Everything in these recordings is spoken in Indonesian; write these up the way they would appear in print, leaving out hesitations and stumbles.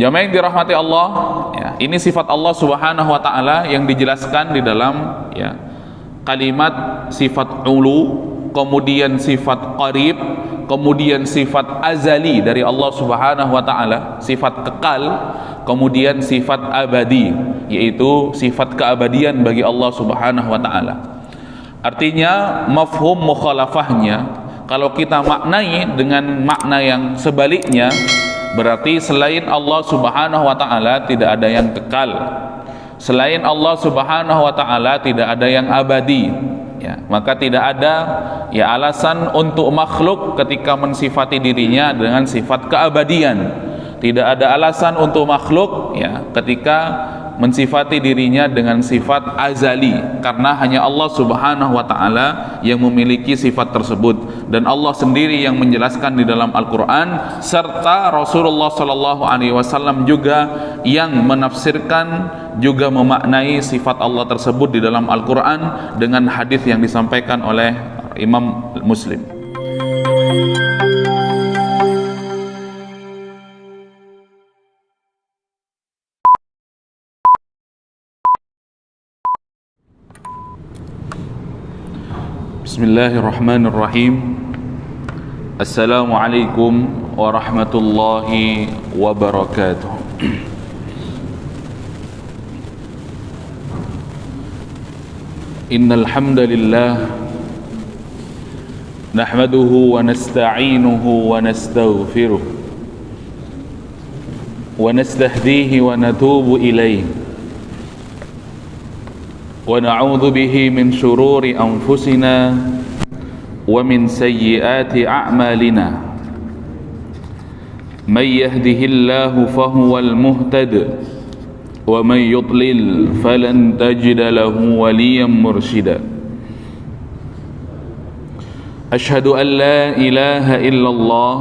Jamaah yang dirahmati Allah, ya, ini sifat Allah Subhanahu wa taala yang dijelaskan di dalam ya kalimat sifat ulu, kemudian sifat qarib, kemudian sifat azali dari Allah Subhanahu wa taala, sifat kekal, kemudian sifat abadi, yaitu sifat keabadian bagi Allah Subhanahu wa taala. Artinya mafhum mukhalafahnya, kalau kita maknai dengan makna yang sebaliknya, berarti selain Allah Subhanahu wa taala tidak ada yang kekal. Selain Allah Subhanahu wa taala tidak ada yang abadi. Ya, maka tidak ada ya alasan untuk makhluk ketika mensifati dirinya dengan sifat keabadian. Tidak ada alasan untuk makhluk ya ketika mensifati dirinya dengan sifat azali, karena hanya Allah Subhanahu wa taala yang memiliki sifat tersebut, dan Allah sendiri yang menjelaskan di dalam Al-Qur'an, serta Rasulullah sallallahu alaihi wasallam juga yang menafsirkan juga memaknai sifat Allah tersebut di dalam Al-Qur'an dengan hadis yang disampaikan oleh Imam Muslim. Bismillahirrahmanirrahim. Assalamualaikum warahmatullahi wabarakatuh. Innal hamdalillah nahmaduhu wa nasta'inuhu wa nastaghfiruh wa nastahdihi wa natubu ilayhi wa na'udzu bihi min shururi anfusina wa min sayyiati a'malina. May yahdihillahu fahuwal muhtad wa may yudlil falan tajida lahu waliyan mursyida. Ashhadu an la ilaha illallah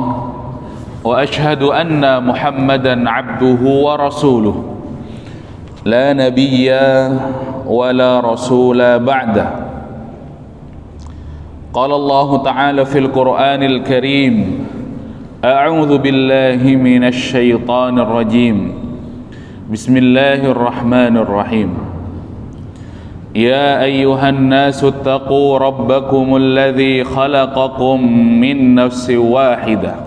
wa ashhadu anna Muhammadan abduhu wa rasuluh. La nabiyya wa la rasula ba'dah. Qala Allah Ta'ala fil Qur'anil Karim, a'udzu billahi minasy syaithanir rajim. Bismillahirrahmanirrahim. Ya ayyuhan nasu ittaqu rabbakumul ladzi khalaqakum min nafsin wahidah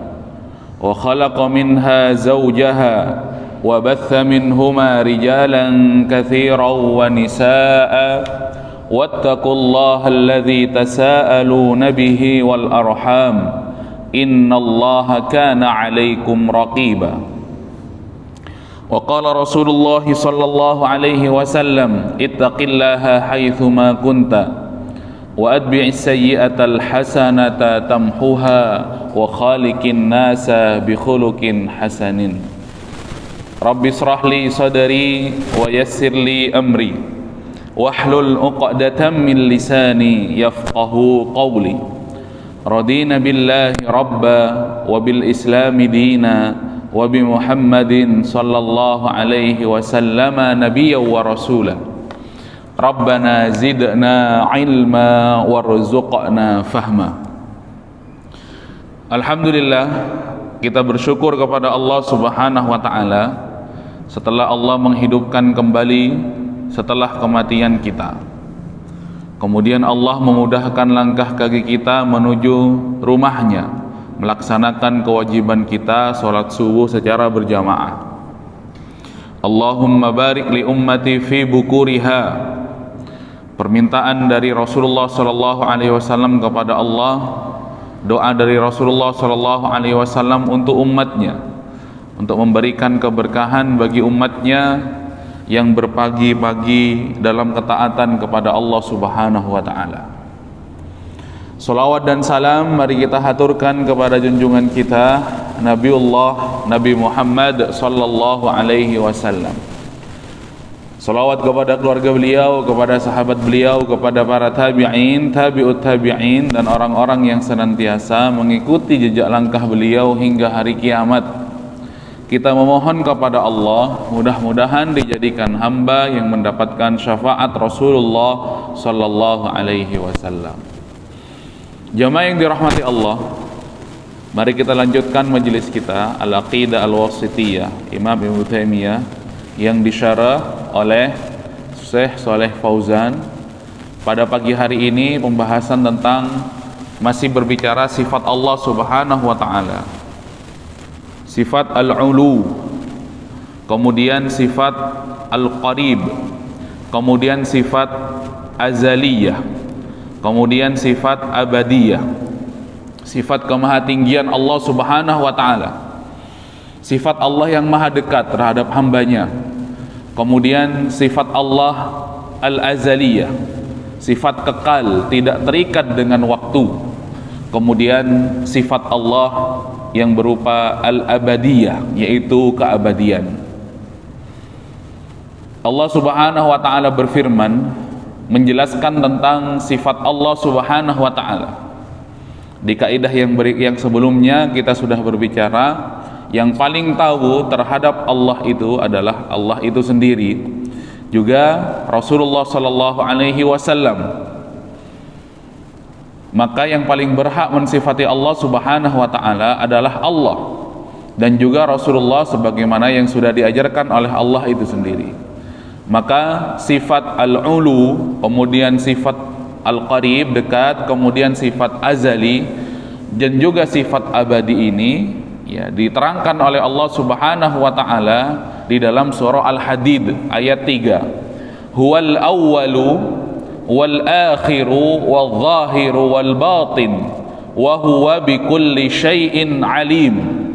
wa khalaqa minha zawjaha وبث منهما رجالا كثيرا ونساء واتقوا الله الذي تساءلون به والأرحام إن الله كان عليكم رقيبا. وقال رسول الله صلى الله عليه وسلم اتق الله حيثما كنت وأتبع السيئة الحسنة تمحها وخالق الناس بخلق حسن. Rabbi shrahli sadri wa yassirli amri wahlul 'uqdatam min lisani yafqahu qawli. Radina billahi rabba wa bil islami dina wa bi Muhammadin sallallahu alaihi wasallama nabiyyan wa rasula. Rabbana zidna ilma warzuqna fahma. Alhamdulillah, kita bersyukur kepada Allah Subhanahu wa taala setelah Allah menghidupkan kembali setelah kematian kita. Kemudian Allah memudahkan langkah kaki kita menuju rumahnya, melaksanakan kewajiban kita salat subuh secara berjamaah. Allahumma barik li ummati fi bukuriha. Permintaan dari Rasulullah sallallahu alaihi wasallam kepada Allah, doa dari Rasulullah sallallahu alaihi wasallam untuk umatnya, untuk memberikan keberkahan bagi umatnya yang berpagi-pagi dalam ketaatan kepada Allah Subhanahu wa taala. Salawat dan salam mari kita haturkan kepada junjungan kita Nabiullah Nabi Muhammad sallallahu alaihi wasallam. Salawat kepada keluarga beliau, kepada sahabat beliau, kepada para tabi'in, tabi'ut tabi'in, dan orang-orang yang senantiasa mengikuti jejak langkah beliau hingga hari kiamat. Kita memohon kepada Allah, mudah-mudahan dijadikan hamba yang mendapatkan syafaat Rasulullah sallallahu alaihi wasallam. Jamaah yang dirahmati Allah, Mari kita lanjutkan majelis kita Al-Aqidah Al-Wasithiyah Imam Ibnu Taimiyah yang disyarah oleh Syekh Shalih Fauzan. Pada pagi hari ini pembahasan tentang masih berbicara sifat Allah Subhanahu wa taala. Sifat Al-Ulu, kemudian sifat Al-Qarib, kemudian sifat Azaliyah, kemudian sifat Abadiyah. Sifat kemahatinggian Allah Subhanahu wa ta'ala, sifat Allah yang maha dekat terhadap hambanya. Kemudian sifat Allah Al-Azaliyah, sifat kekal, tidak terikat dengan waktu. Kemudian sifat Allah yang berupa Al-Abadiyah, yaitu keabadian. Allah Subhanahu wa ta'ala berfirman menjelaskan tentang sifat Allah Subhanahu wa ta'ala. Di kaidah yang sebelumnya kita sudah berbicara, yang paling tahu terhadap Allah itu adalah Allah itu sendiri, juga Rasulullah sallallahu alaihi wasallam. Maka yang paling berhak mensifati Allah Subhanahu wa taala adalah Allah dan juga Rasulullah sebagaimana yang sudah diajarkan oleh Allah itu sendiri. Maka sifat al-ulu, kemudian sifat Al-Qarib, dekat, kemudian sifat azali dan juga sifat abadi ini ya diterangkan oleh Allah Subhanahu wa taala di dalam surah Al-Hadid ayat 3. Huwal awwalu wal akhiru wal zahiru wal batin wa huwa bikulli syai'in alim.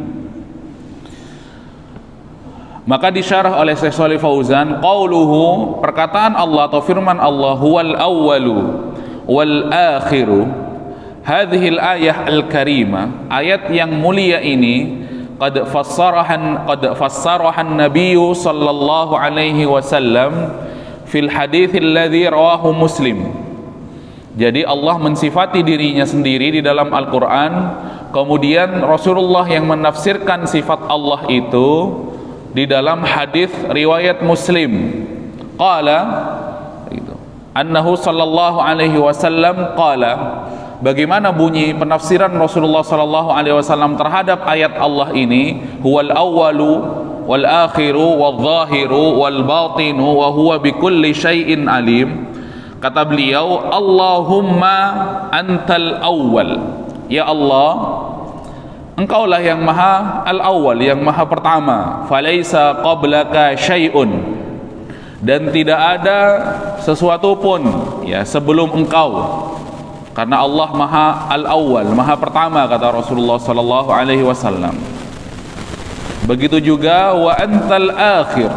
Maka disyarah oleh Syekh Shalih Fauzan, qauluhu, perkataan Allah atau firman Allah, huwal awwalu wal akhiru. Hadhil ayah al-karimah, ayat yang mulia ini qad fassarahan nabiyyu sallallahu alaihi wasallam fil hadits alladhi rawahu Muslim. Jadi Allah mensifati dirinya sendiri di dalam Al-Qur'an, kemudian Rasulullah yang menafsirkan sifat Allah itu di dalam hadis riwayat Muslim. Qala, annahu sallallahu alaihi wasallam qala, bagaimana bunyi penafsiran Rasulullah sallallahu alaihi wasallam terhadap ayat Allah ini, huwal awwalu wal akhiru wal zahiru wal batinu wa huwa bikulli syai'in alim. Kata beliau, Allahumma antal awwal, ya Allah, engkaulah yang maha al-awwal, yang maha pertama, falaisa qablaka syai'un, dan tidak ada sesuatu pun ya sebelum engkau, karena Allah maha al-awwal, maha pertama, kata Rasulullah sallallahu alaihi wasallam. Begitu juga wa antal akhir,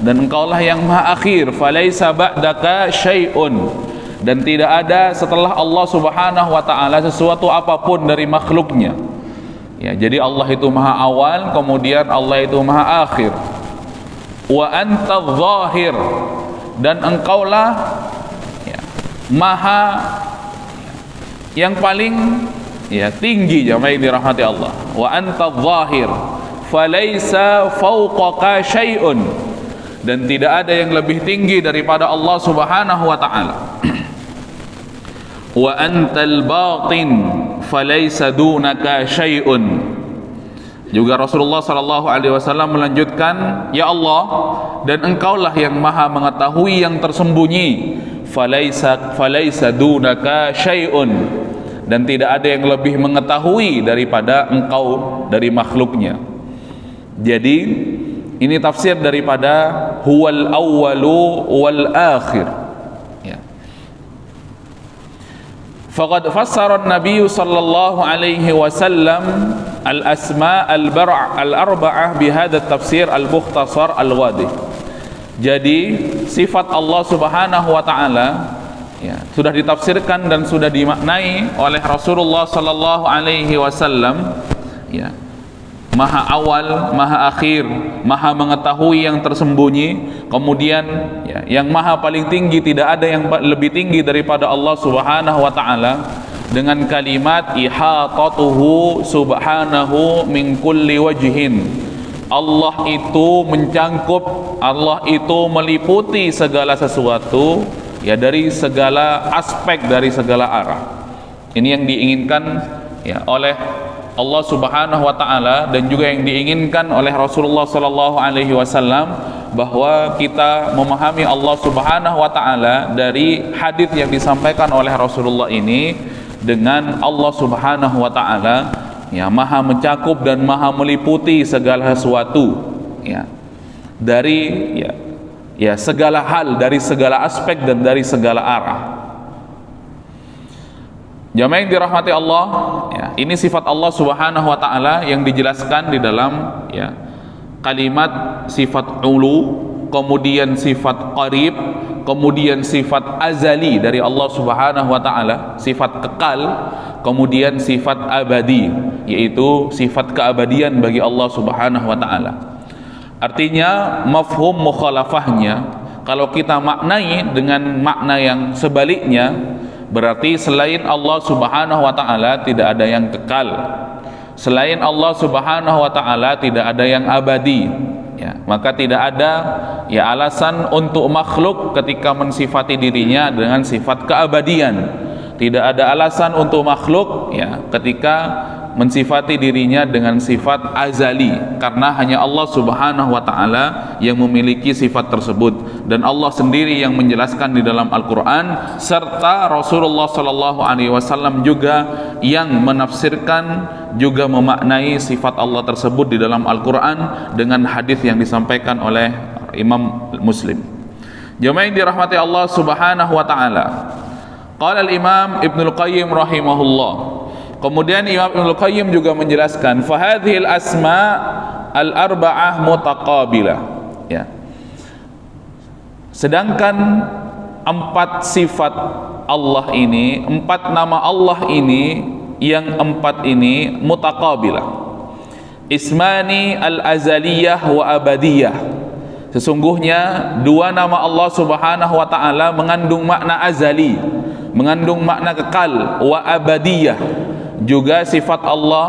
dan engkaulah yang maha akhir, falaisa ba'daka syai'un, dan tidak ada setelah Allah Subhanahu wa taala sesuatu apapun dari makhluknya. Ya, jadi Allah itu maha awal, kemudian Allah itu maha akhir. Wa anta zahir, dan engkaulah ya, maha yang paling ya tinggi, jamaah yang dirahmati Allah. Wa anta zahir falaisa fawqaka syai'un, dan tidak ada yang lebih tinggi daripada Allah Subhanahu wa taala. Wa antal batin falaisa dunaka syai'un. Juga Rasulullah sallallahu alaihi wasallam melanjutkan, ya Allah, dan engkaulah yang maha mengetahui yang tersembunyi, falaisa dunaka syai'un, dan tidak ada yang lebih mengetahui daripada engkau dari makhluknya. Jadi ini tafsir daripada huwal awwalu wal akhir. Faqad fassara an-nabiy sallallahu alaihi wasallam al-asma' al-arba'ah bihadha tafsir al-mukhtasar al-wadih. Jadi sifat Allah Subhanahu wa taala ya sudah ditafsirkan dan sudah dimaknai oleh Rasulullah sallallahu alaihi wasallam ya. Maha awal, maha akhir, maha mengetahui yang tersembunyi, kemudian ya, yang maha paling tinggi, tidak ada yang lebih tinggi daripada Allah Subhanahu wa taala, dengan kalimat ihatatuhu subhanahu min kulli wajhin. Allah itu mencangkup, Allah itu meliputi segala sesuatu ya, dari segala aspek, dari segala arah. Ini yang diinginkan ya oleh Allah Subhanahu wa taala dan juga yang diinginkan oleh Rasulullah sallallahu alaihi wasallam, bahwa kita memahami Allah Subhanahu wa taala dari hadis yang disampaikan oleh Rasulullah ini dengan Allah Subhanahu wa taala ya maha mencakup dan maha meliputi segala sesuatu ya, dari ya segala hal, dari segala aspek dan dari segala arah. Jamaah yang dirahmati Allah ya, ini sifat Allah Subhanahu wa taala yang dijelaskan di dalam ya kalimat sifat ulu, kemudian sifat qarib, kemudian sifat azali dari Allah Subhanahu wa taala, sifat kekal, kemudian sifat abadi, yaitu sifat keabadian bagi Allah Subhanahu wa taala. Artinya mafhum mukhalafahnya, kalau kita maknai dengan makna yang sebaliknya, berarti selain Allah Subhanahu wa taala tidak ada yang kekal. Selain Allah Subhanahu wa taala tidak ada yang abadi. Ya, maka tidak ada ya alasan untuk makhluk ketika mensifati dirinya dengan sifat keabadian. Tidak ada alasan untuk makhluk ya ketika mensifati dirinya dengan sifat azali, karena hanya Allah Subhanahu wa taala yang memiliki sifat tersebut, dan Allah sendiri yang menjelaskan di dalam Al-Qur'an, serta Rasulullah sallallahu alaihi wasallam juga yang menafsirkan juga memaknai sifat Allah tersebut di dalam Al-Qur'an dengan hadis yang disampaikan oleh Imam Muslim. Jemaah yang dirahmati Allah Subhanahu wa taala. Qala al-Imam Ibnul Qayyim rahimahullah. Kemudian Imam Ibnul Qayyim juga menjelaskan, fahadhil asma al-arba'ah mutaqabilah ya. Sedangkan 4 sifat Allah ini, 4 nama Allah ini, yang 4 ini mutaqabilah. Ismani al-azaliyah wa abadiyah. Sesungguhnya 2 nama Allah Subhanahu wa taala mengandung makna azali, mengandung makna kekal, wa abadiyah. Juga sifat Allah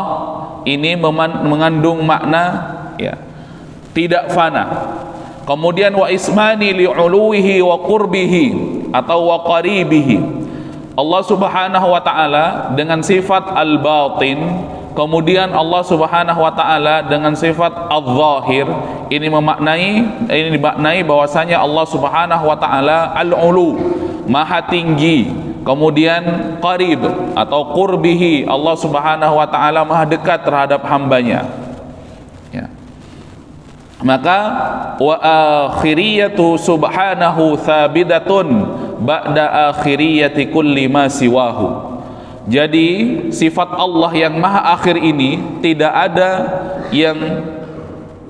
ini mengandung makna ya tidak fana. Kemudian wa ismani li'uluhi wa qurbihi atau wa qaribihi. Allah Subhanahu wa taala dengan sifat al-batin, kemudian Allah Subhanahu wa taala dengan sifat al-zahir. Ini dimaknai bahwasanya Allah Subhanahu wa taala al-ulu, maha tinggi. Kemudian qarib atau qurbihi, Allah Subhanahu wa taala maha dekat terhadap hambanya ya. Maka wa akhiriyatu subhanahu thabidatun ba'da akhiriyati kulli ma siwahu. Jadi sifat Allah yang maha akhir ini tidak ada yang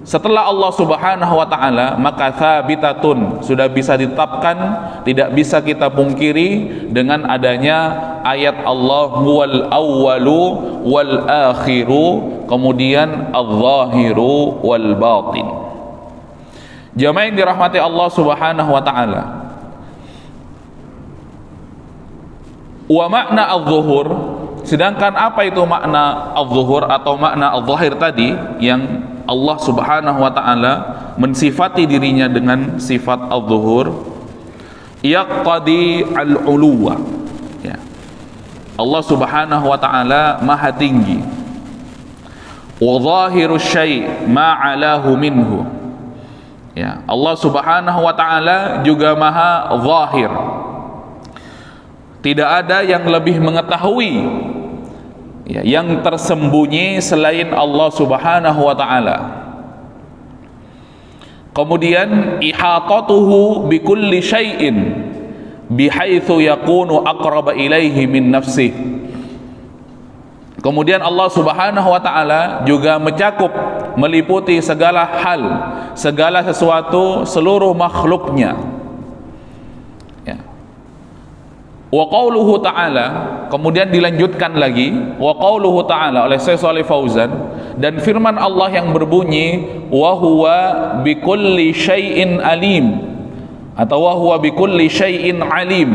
setelah Allah Subhanahu wa taala, maka thabitatun, sudah bisa ditetapkan, tidak bisa kita pungkiri dengan adanya ayat Allah huwal awwalu wal akhiru, kemudian al-zahiru wal batin. Jamaah yang dirahmati Allah Subhanahu wa taala. Wa makna al-zuhur, sedangkan apa itu makna al-zuhur atau makna al-zahir tadi yang Allah Subhanahu wa taala mensifati dirinya dengan sifat al-zuhur, yaqtadi al-uluwa ya. Allah Subhanahu wa taala maha tinggi, wa zahiru syai' ma 'alahu minhu ya. Allah Subhanahu wa taala juga maha zahir, tidak ada yang lebih mengetahui ya, yang tersembunyi selain Allah Subhanahu wa taala. Kemudian ihatatuhu bikulli syai'in bihaitsu yakunu aqraba ilaihi min nafsihi. Kemudian Allah Subhanahu wa taala juga mencakup, meliputi segala hal, segala sesuatu, seluruh makhluknya ya. Wa qauluhu ta'ala, kemudian dilanjutkan lagi wa qauluhu ta'ala oleh Syekh Shalih Fauzan, dan firman Allah yang berbunyi wa huwa bikulli syai'in alim atau wa huwa bikulli syai'in alim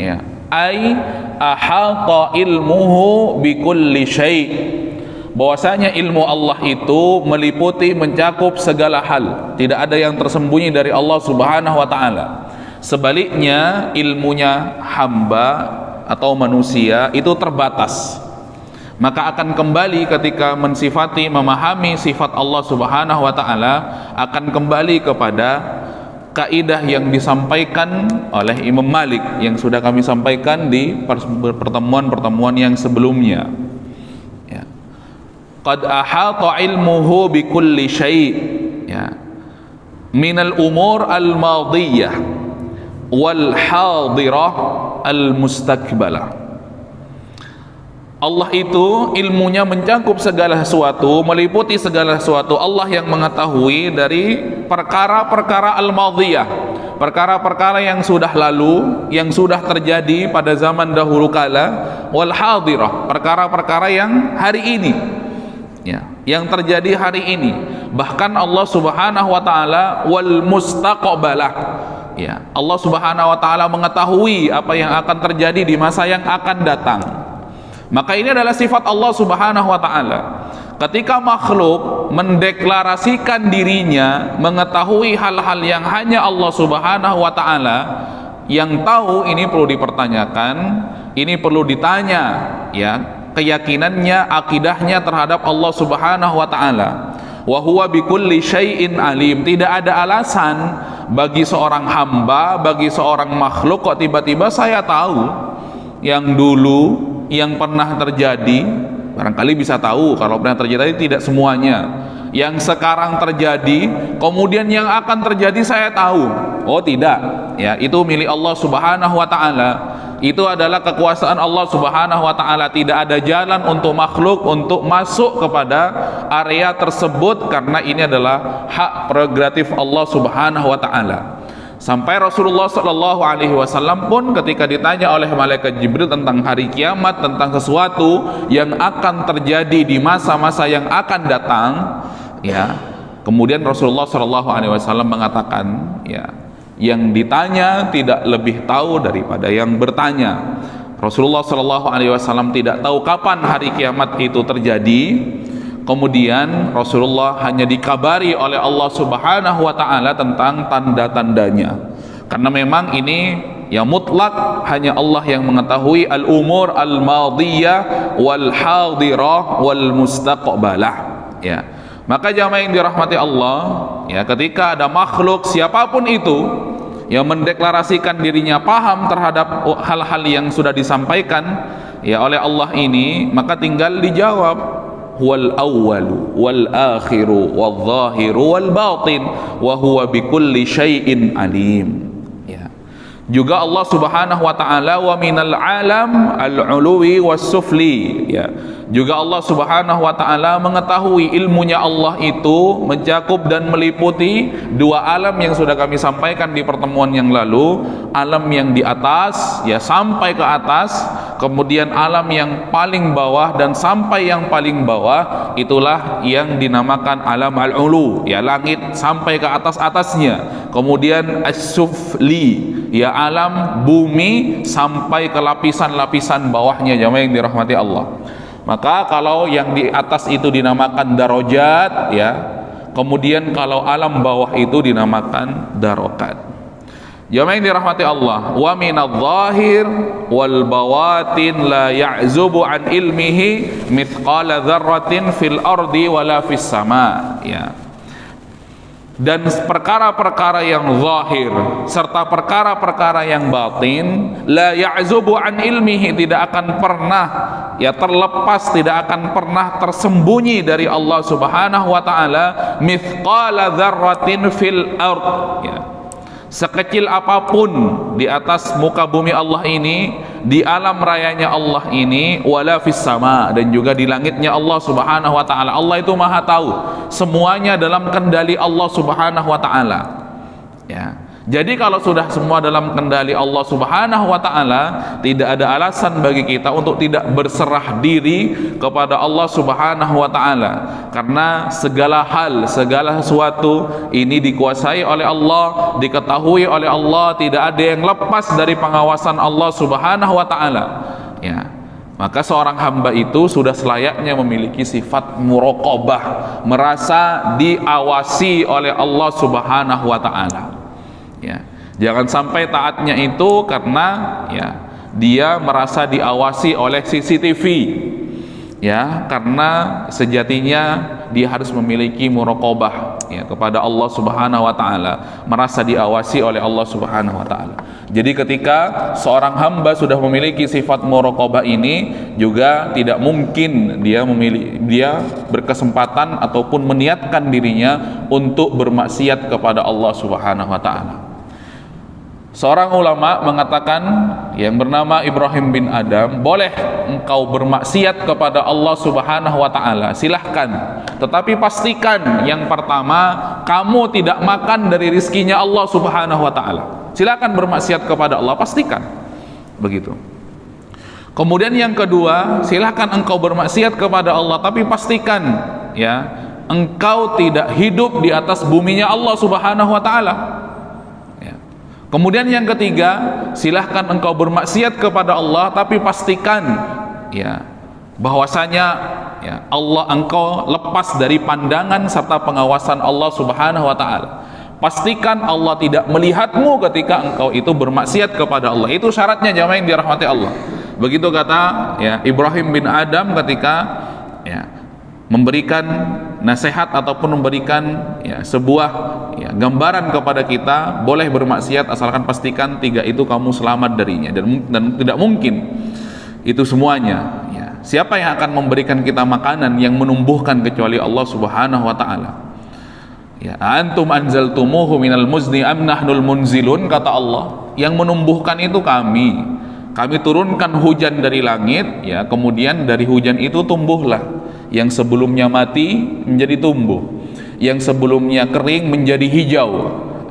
ya, ai ahata ilmuhu bikulli syai', bahwasanya ilmu Allah itu meliputi, mencakup segala hal, tidak ada yang tersembunyi dari Allah Subhanahu wa taala. Sebaliknya ilmunya hamba atau manusia itu terbatas. Maka akan kembali ketika mensifati, memahami sifat Allah Subhanahu wa taala, akan kembali kepada kaidah yang disampaikan oleh Imam Malik yang sudah kami sampaikan di pertemuan-pertemuan yang sebelumnya. Ya. Qad ahata ilmuhu bi kulli syai', ya, minal umur al-madiyah wal hadirah al-mustakbalah. Allah itu ilmunya mencakup segala sesuatu, meliputi segala sesuatu. Allah yang mengetahui dari perkara-perkara al-madhiyah, perkara-perkara yang sudah lalu, yang sudah terjadi pada zaman dahulu kala, wal hadirah, perkara-perkara yang hari ini, ya, yang terjadi hari ini. Bahkan Allah Subhanahu wa taala wal mustaqbalah, ya, Allah Subhanahu wa taala mengetahui apa yang akan terjadi di masa yang akan datang. Maka ini adalah sifat Allah Subhanahu wa taala. Ketika makhluk mendeklarasikan dirinya mengetahui hal-hal yang hanya Allah Subhanahu wa taala yang tahu, ini perlu dipertanyakan, ini perlu ditanya, ya, keyakinannya, akidahnya terhadap Allah Subhanahu wa taala. Wa huwa bikulli syai'in alim. Tidak ada alasan bagi seorang hamba, bagi seorang makhluk kok tiba-tiba saya tahu yang dulu, yang pernah terjadi. Barangkali bisa tahu kalau pernah terjadi, tidak semuanya. Yang sekarang terjadi, kemudian yang akan terjadi saya tahu. Oh tidak, ya, itu milik Allah Subhanahu wa taala. Itu adalah kekuasaan Allah Subhanahu wa taala. Tidak ada jalan untuk makhluk untuk masuk kepada area tersebut, karena ini adalah hak prerogatif Allah Subhanahu wa taala. Sampai Rasulullah Shallallahu Alaihi Wasallam pun ketika ditanya oleh malaikat Jibril tentang hari kiamat, tentang sesuatu yang akan terjadi di masa-masa yang akan datang, ya, kemudian Rasulullah Shallallahu Alaihi Wasallam mengatakan, ya, yang ditanya tidak lebih tahu daripada yang bertanya. Rasulullah Shallallahu Alaihi Wasallam tidak tahu kapan hari kiamat itu terjadi. Kemudian Rasulullah hanya dikabari oleh Allah Subhanahu wa taala tentang tanda-tandanya. Karena memang ini ya mutlak hanya Allah yang mengetahui al-umur al-madiyah wal hadirah wal mustaqbalah, ya. Maka jamaah yang dirahmati Allah, ya, ketika ada makhluk siapapun itu yang mendeklarasikan dirinya paham terhadap hal-hal yang sudah disampaikan, ya, oleh Allah ini, maka tinggal dijawab. Huwal awwalu wal akhiru wal zahiru wal batin wa huwa bikulli syai'in alim, ya. Juga Allah Subhanahu wa taala wa minal alam al-uluwi was sufli, ya. Juga Allah Subhanahu wa taala mengetahui, ilmunya Allah itu mencakup dan meliputi dua alam yang sudah kami sampaikan di pertemuan yang lalu. Alam yang di atas, ya, sampai ke atas, kemudian alam yang paling bawah, dan sampai yang paling bawah itulah yang dinamakan alam al-ulu, ya, langit sampai ke atas-atasnya. Kemudian as-sufli, ya, alam bumi sampai ke lapisan-lapisan bawahnya, jamaah yang dirahmati Allah. Maka kalau yang di atas itu dinamakan darajat, ya, kemudian kalau alam bawah itu dinamakan darokat. Jamaah yang dirahmati Allah, wa minadh dhahir wal bawatin la ya'zubu an ilmihi mithqala dzarratin fil ardi wala fis sama, ya. Dan perkara-perkara yang zahir serta perkara-perkara yang batin, la ya'zubu an ilmihi, tidak akan pernah, ya, terlepas, tidak akan pernah tersembunyi dari Allah Subhanahu wa taala, mithqala dzarratin fil ard, ya, sekecil apapun di atas muka bumi Allah ini, di alam rayanya Allah ini, wala fis sama, dan juga di langitnya Allah Subhanahu wa taala. Allah itu Maha tahu, semuanya dalam kendali Allah Subhanahu wa taala, ya. Jadi kalau sudah semua dalam kendali Allah Subhanahu wa taala, tidak ada alasan bagi kita untuk tidak berserah diri kepada Allah Subhanahu wa taala, karena segala hal, segala sesuatu ini dikuasai oleh Allah, diketahui oleh Allah, tidak ada yang lepas dari pengawasan Allah Subhanahu wa taala, ya. Maka seorang hamba itu sudah selayaknya memiliki sifat muraqabah, merasa diawasi oleh Allah Subhanahu wa taala, ya. Jangan sampai taatnya itu karena, ya, dia merasa diawasi oleh CCTV, ya, karena sejatinya dia harus memiliki muraqabah ya kepada Allah Subhanahu wa taala, merasa diawasi oleh Allah Subhanahu wa taala. Jadi ketika seorang hamba sudah memiliki sifat muraqabah ini, juga tidak mungkin dia berkesempatan ataupun meniatkan dirinya untuk bermaksiat kepada Allah Subhanahu wa taala. Seorang ulama mengatakan yang bernama Ibrahim bin Adam, boleh engkau bermaksiat kepada Allah Subhanahu wa taala, silahkan, tetapi pastikan yang pertama kamu tidak makan dari rizkinya Allah Subhanahu wa taala. Silakan bermaksiat kepada Allah, pastikan begitu. Kemudian yang kedua, silahkan engkau bermaksiat kepada Allah, tapi pastikan ya engkau tidak hidup di atas buminya Allah Subhanahu wa taala. Kemudian yang ketiga, silahkan engkau bermaksiat kepada Allah, tapi pastikan ya bahwasanya ya Allah engkau lepas dari pandangan serta pengawasan Allah Subhanahu wa taala. Pastikan Allah tidak melihatmu ketika engkau itu bermaksiat kepada Allah. Itu syaratnya jamaah yang dirahmati Allah. Begitu kata ya Ibrahim bin Adam ketika ya memberikan nasihat ataupun memberikan ya sebuah ya gambaran kepada kita, boleh bermaksiat asalkan pastikan tiga itu kamu selamat darinya, dan tidak mungkin itu semuanya ya. Siapa yang akan memberikan kita makanan yang menumbuhkan kecuali Allah Subhanahu wa taala? Ya, antum anzaltumuhu minal muzni am nahnul munzilun, kata Allah. Yang menumbuhkan itu kami. Kami turunkan hujan dari langit ya, kemudian dari hujan itu tumbuhlah yang sebelumnya mati menjadi tumbuh, yang sebelumnya kering menjadi hijau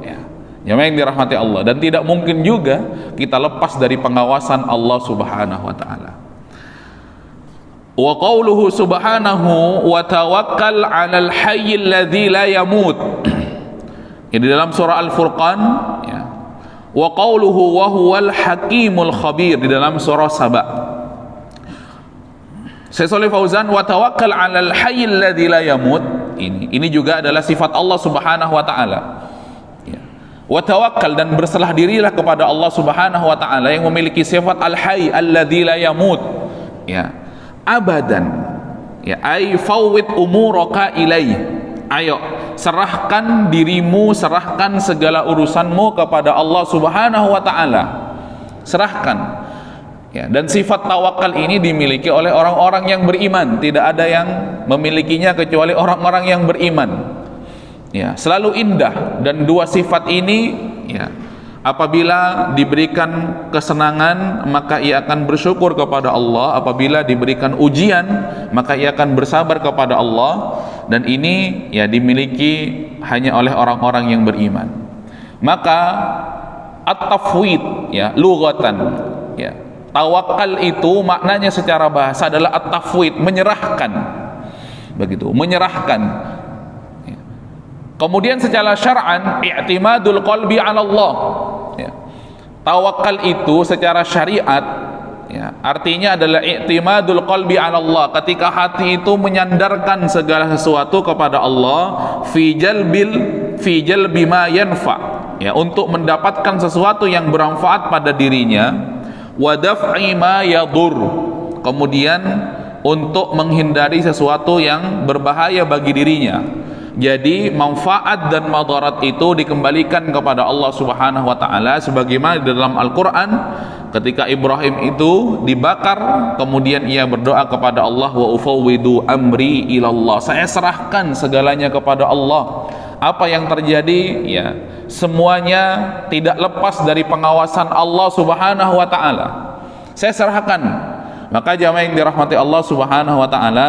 ya. Yang dirahmati Allah, dan tidak mungkin juga kita lepas dari pengawasan Allah Subhanahu wa taala. Wa qauluhu subhanahu wa tawakkal 'alal hayyil ladzi la yamut. Ini dalam surah Al-Furqan ya. Wa qauluhu wa huwal hakimul khabir di dalam surah Saba. Syekh Shalih Fauzan, wa tawakkal 'alal hayyil ladzi la yamut, ini juga adalah sifat Allah Subhanahu wa taala. Ya. Wa tawakkal, dan berserah dirilah kepada Allah Subhanahu wa taala yang memiliki sifat al-hayy alladzi la yamut. Ya. Abadan. Ya, ay fawwid umuraka ilaih. Ayo, serahkan dirimu, serahkan segala urusanmu kepada Allah Subhanahu wa taala. Serahkan. Ya, dan sifat tawakal ini dimiliki oleh orang-orang yang beriman. Tidak ada yang memilikinya kecuali orang-orang yang beriman. Ya, selalu indah, dan dua sifat ini ya, apabila diberikan kesenangan maka ia akan bersyukur kepada Allah, apabila diberikan ujian maka ia akan bersabar kepada Allah, dan ini ya dimiliki hanya oleh orang-orang yang beriman. Maka at-tafwid ya lughatan ya, tawakal itu maknanya secara bahasa adalah at-tafwid, menyerahkan. Begitu, menyerahkan. Ya. Kemudian secara syar'an i'timadul qalbi 'ala Allah. Ya. Tawakal itu secara syariat ya, artinya adalah i'timadul qalbi 'ala Allah, ketika hati itu menyandarkan segala sesuatu kepada Allah, fi jalbi ma yanfa, ya, untuk mendapatkan sesuatu yang bermanfaat pada dirinya, wa daf'i ma yadur, kemudian untuk menghindari sesuatu yang berbahaya bagi dirinya. Jadi manfaat dan madarat itu dikembalikan kepada Allah Subhanahu wa taala, sebagaimana di dalam Al-Qur'an ketika Ibrahim itu dibakar, kemudian ia berdoa kepada Allah, wa ufawwidu amri ilallah, saya serahkan segalanya kepada Allah. Apa yang terjadi ya, semuanya tidak lepas dari pengawasan Allah Subhanahu wa taala. Saya serahkan. Maka jamaah yang dirahmati Allah Subhanahu wa taala,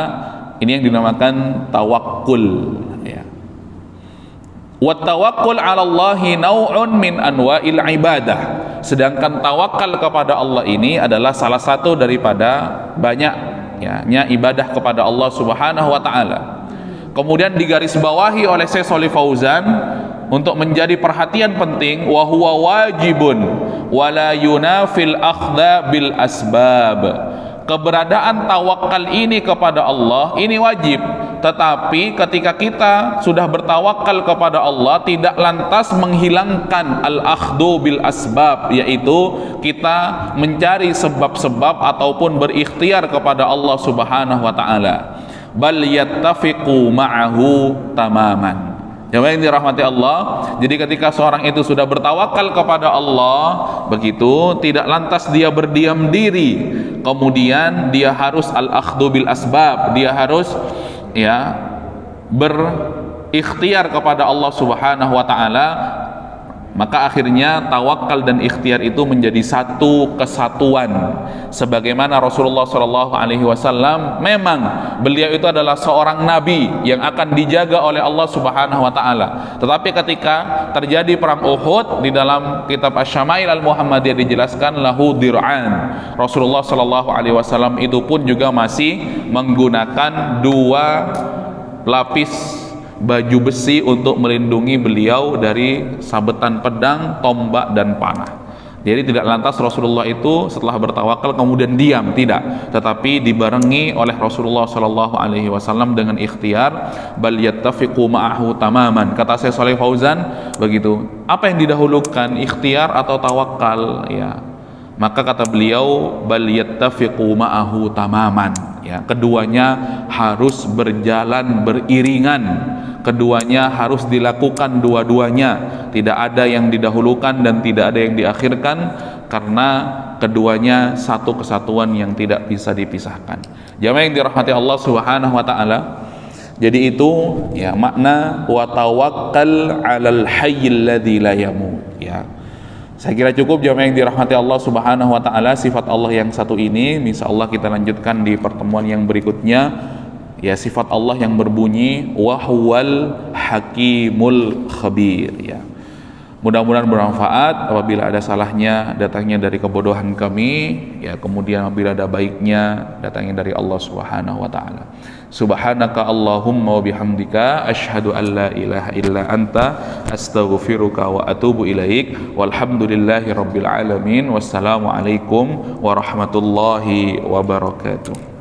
ini yang dinamakan tawakkul ya. Wa tawakkul 'ala Allahi naw'un min anwa'il ibadah. Sedangkan tawakal kepada Allah ini adalah salah satu daripada banyak ya ibadah kepada Allah Subhanahu wa taala. Kemudian digarisbawahi oleh Syekh Shalih Fauzan untuk menjadi perhatian penting, wa huwa wajibun wa la yunafil akhdha bil asbab. Keberadaan tawakal ini kepada Allah ini wajib, Tetapi ketika kita sudah bertawakal kepada Allah, tidak lantas menghilangkan al-akhdhu bil asbab, yaitu kita mencari sebab-sebab ataupun berikhtiar kepada Allah Subhanahu wa taala. Bal yattafiqu ma'ahu tamaman. Jemaah yang dirahmati Allah, jadi ketika seorang itu sudah bertawakal kepada Allah, begitu tidak lantas dia berdiam diri, kemudian dia harus al-akhdhu bil asbab, dia harus berikhtiar kepada Allah Subhanahu wa taala. Maka akhirnya tawakal dan ikhtiar itu menjadi satu kesatuan. Sebagaimana Rasulullah SAW, memang beliau itu adalah seorang nabi yang akan dijaga oleh Allah Subhanahu wa taala. Tetapi ketika terjadi perang Uhud, di dalam kitab Asy-Syama'il Al-Muhammadiyah dijelaskan lahu dir'an. Rasulullah SAW itu pun juga masih menggunakan 2 lapis baju besi untuk melindungi beliau dari sabetan pedang, tombak dan panah. Jadi tidak lantas Rasulullah itu setelah bertawakal kemudian diam, tidak, tetapi dibarengi oleh Rasulullah SAW dengan ikhtiar. Bal yattafiqu ma'ahu tamaman. Kata Syekh Shalih Fauzan, begitu. Apa yang didahulukan, ikhtiar atau tawakal? Ya, maka kata beliau, bal yattafiqu ma'ahu tamaman. Ya, keduanya harus berjalan beriringan, keduanya harus dilakukan dua-duanya, tidak ada yang didahulukan dan tidak ada yang diakhirkan, karena keduanya satu kesatuan yang tidak bisa dipisahkan. Jamaah yang dirahmati Allah Subhanahu wa taala, jadi itu ya makna wa tawakkal 'alal hayyil ladzi la yamut. Ya, saya kira cukup jamaah yang dirahmati Allah Subhanahu wa taala, sifat Allah yang satu ini. Insyaallah kita lanjutkan di pertemuan yang berikutnya. Ya, sifat Allah yang berbunyi wa huwal hakimul khabir. Ya, mudah-mudahan bermanfaat. Apabila ada salahnya, datangnya dari kebodohan kami, ya, kemudian apabila ada baiknya, datangnya dari Allah Subhanahu wa taala. Subhanaka Allahumma wa bihamdika asyhadu an la ilaha illa anta astaghfiruka wa atubu ilaik. Walhamdulillahi rabbil alamin. Wassalamu alaikum warahmatullahi wabarakatuh.